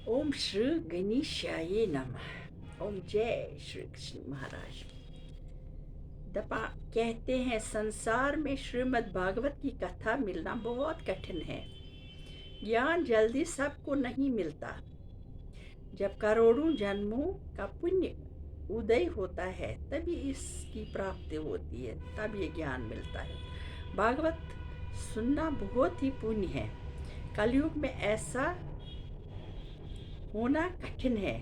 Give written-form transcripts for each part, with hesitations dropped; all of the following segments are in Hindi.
ओम श्री गणेशाय नमः। ओम जय श्री कृष्ण महाराज। दपा कहते हैं संसार में श्रीमद् भागवत की कथा मिलना बहुत कठिन है। ज्ञान जल्दी सबको नहीं मिलता। जब करोड़ों जन्मों का पुण्य उदय होता है तभी इसकी प्राप्ति होती है, तब ये ज्ञान मिलता है। भागवत सुनना बहुत ही पुण्य है। कलयुग में ऐसा होना कठिन है।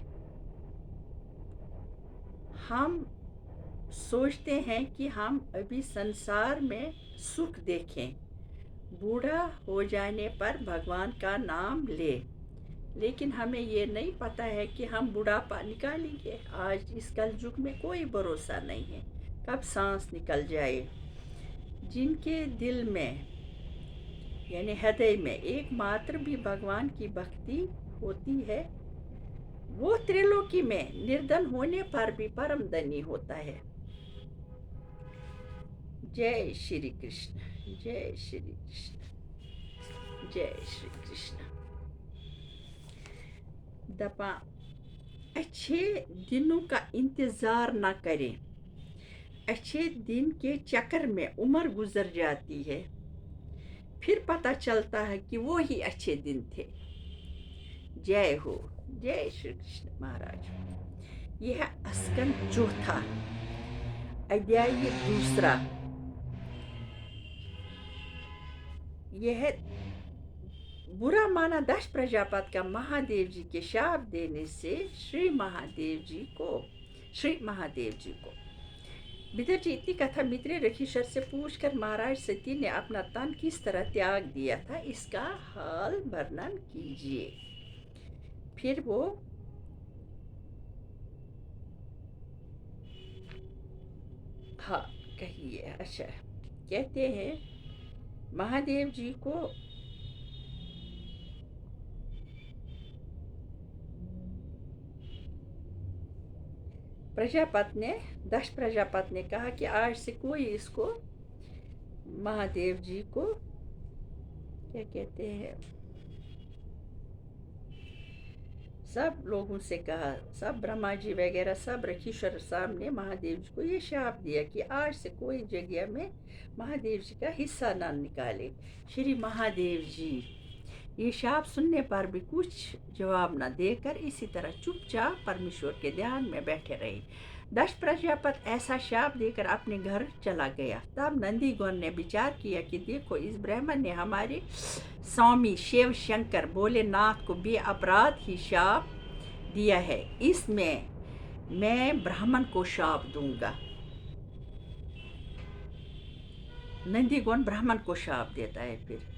हम सोचते हैं कि हम अभी संसार में सुख देखें, बूढ़ा हो जाने पर भगवान का नाम ले, लेकिन हमें ये नहीं पता है कि हम बुढ़ापा निकालेंगे। आज इस कलयुग में कोई भरोसा नहीं है, कब सांस निकल जाए। जिनके दिल में यानी हृदय में एकमात्र भी भगवान की भक्ति होती है, वो त्रिलोकी में निर्धन होने पर भी परम धनी होता है। जय श्री कृष्ण, जय श्री कृष्ण, जय श्री कृष्ण। दपा अच्छे दिनों का इंतज़ार न करें। अच्छे दिन के चक्कर में उम्र गुजर जाती है, फिर पता चलता है कि वो ही अच्छे दिन थे। जय हो, जय श्री कृष्ण महाराज। यह स्कंद चौथा, अध्याय दूसरा। यह बुरा माना दक्ष प्रजापति का महादेव जी के शाप देने से श्री महादेव जी को विदुर जी इतनी कथा मित्र ऋषिशर से पूछकर महाराज सती ने अपना तन किस तरह त्याग दिया था, इसका हाल वर्णन कीजिए। फिर वो हाँ कहिए। अच्छा, कहते हैं महादेव जी को दक्ष प्रजापति ने कहा कि आज से कोई इसको महादेव जी को क्या कहते हैं, सब लोगों से कहा, सब ब्रह्मा जी वगैरह सब ऋषिश्वर सामने महादेव जी को ये शाप दिया कि आज से कोई जगह में महादेव जी का हिस्सा ना निकाले। श्री महादेव जी ये शाप सुनने पर भी कुछ जवाब न देकर इसी तरह चुपचाप परमेश्वर के ध्यान में बैठे रहे। दक्ष प्रजापति ऐसा शाप देकर अपने घर चला गया। तब नंदीगण ने विचार किया कि देखो, इस ब्राह्मण ने हमारे स्वामी शिव शंकर भोलेनाथ को भी अपराध ही शाप दिया है, इसमें मैं ब्राह्मण को शाप दूंगा। नंदीगण ब्राह्मण को शाप देता है। फिर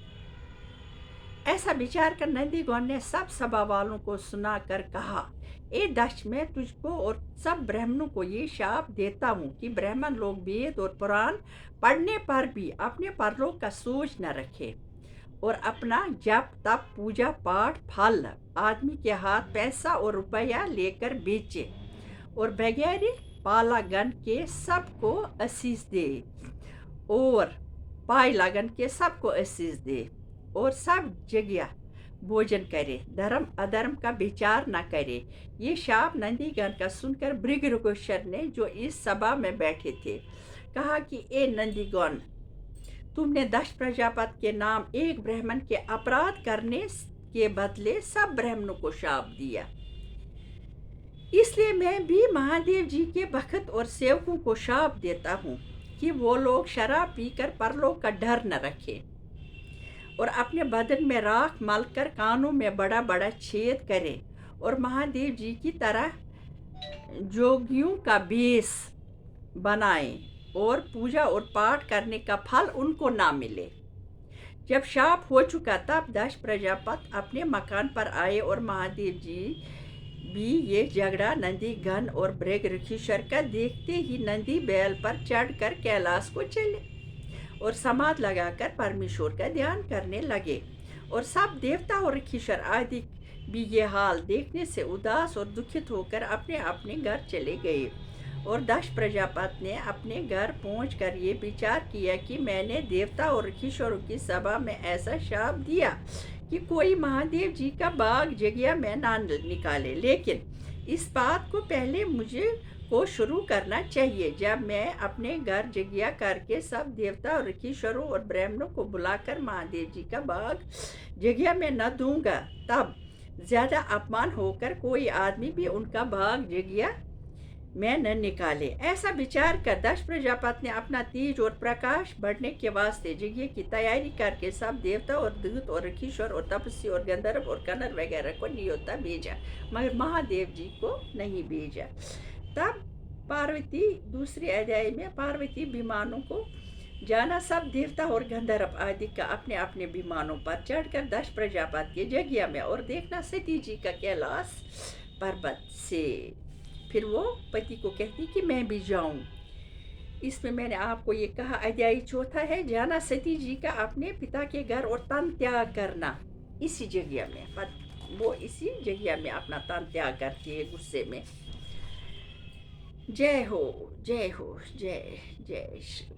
ऐसा विचार कर नंदीगण ने सब सभा वालों को सुनाकर कहा, ए दक्ष, मैं तुझको और सब ब्राह्मणों को ये शाप देता हूँ कि ब्राह्मण लोग वेद और पुराण पढ़ने पर भी अपने परलोक का सोच न रखे और अपना जप तप पूजा पाठ फल आदमी के हाथ पैसा और रुपया लेकर बेचे और बगैर पालागन के सबको आशीष दे और पाई लगन के सबको आशीष दे और सब जगह भोजन करे, धर्म अधर्म का विचार न करे। ये शाप नंदीगण का सुनकर भृगुरगोचर ने, जो इस सभा में बैठे थे, कहा कि ए नंदीगण, तुमने दक्ष प्रजापति के नाम एक ब्राह्मण के अपराध करने के बदले सब ब्राह्मणों को शाप दिया, इसलिए मैं भी महादेव जी के भक्त और सेवकों को शाप देता हूँ कि वो लोग शराब पीकर परलोक का डर न रखे और अपने बदन में राख मलकर कानों में बड़ा बड़ा छेद करे और महादेव जी की तरह जोगियों का वेश बनाए और पूजा और पाठ करने का फल उनको ना मिले। जब शाप हो चुका तब दक्ष प्रजापति अपने मकान पर आए और महादेव जी भी ये झगड़ा नंदीगण और भृगुरगोचर का देखते ही नंदी बैल पर चढ़कर कैलाश को चले और समाध लगाकर परमेश्वर का ध्यान करने लगे। और सब देवता और ऋषिश्वर आदि भी ये हाल देखने से उदास और दुखित होकर अपने अपने घर चले गए। और दक्ष प्रजापति ने अपने घर पहुंचकर ये विचार किया कि मैंने देवता और ऋषिश्वरों की सभा में ऐसा शाप दिया कि कोई महादेव जी का बाग जगह में ना निकाले, लेकिन इस बात को पहले मुझे को शुरू करना चाहिए। जब मैं अपने घर जगह करके सब देवता और ऋषिश्वरों और ब्राह्मणों को बुलाकर महादेव जी का बाग जगह में न दूंगा, तब ज़्यादा अपमान होकर कोई आदमी भी उनका बाग जगह में न निकाले। ऐसा विचार कर दक्ष प्रजापति ने अपना तेज और प्रकाश बढ़ने के वास्ते जगह की तैयारी करके सब देवता और दूत और ऋषिश्वर और तपस्वी और गंधर्व और कनर वगैरह को न्योता भेजा, मगर महादेव जी को नहीं भेजा। तब पार्वती दूसरे अध्याय में पार्वती विमानों को जाना, सब देवता और गंधर्व आदि का अपने अपने विमानों पर चढ़कर दक्ष प्रजापति के जगह में और देखना सती जी का कैलाश पर्वत से। फिर वो पति को कहती कि मैं भी जाऊं। इसमें मैंने आपको ये कहा अध्याय चौथा है, जाना सती जी का अपने पिता के घर और तन त्याग करना इसी जगह में। वो इसी जगह में अपना तन त्याग करती है गुस्से में। जय हो जय हो, जय जय श्री।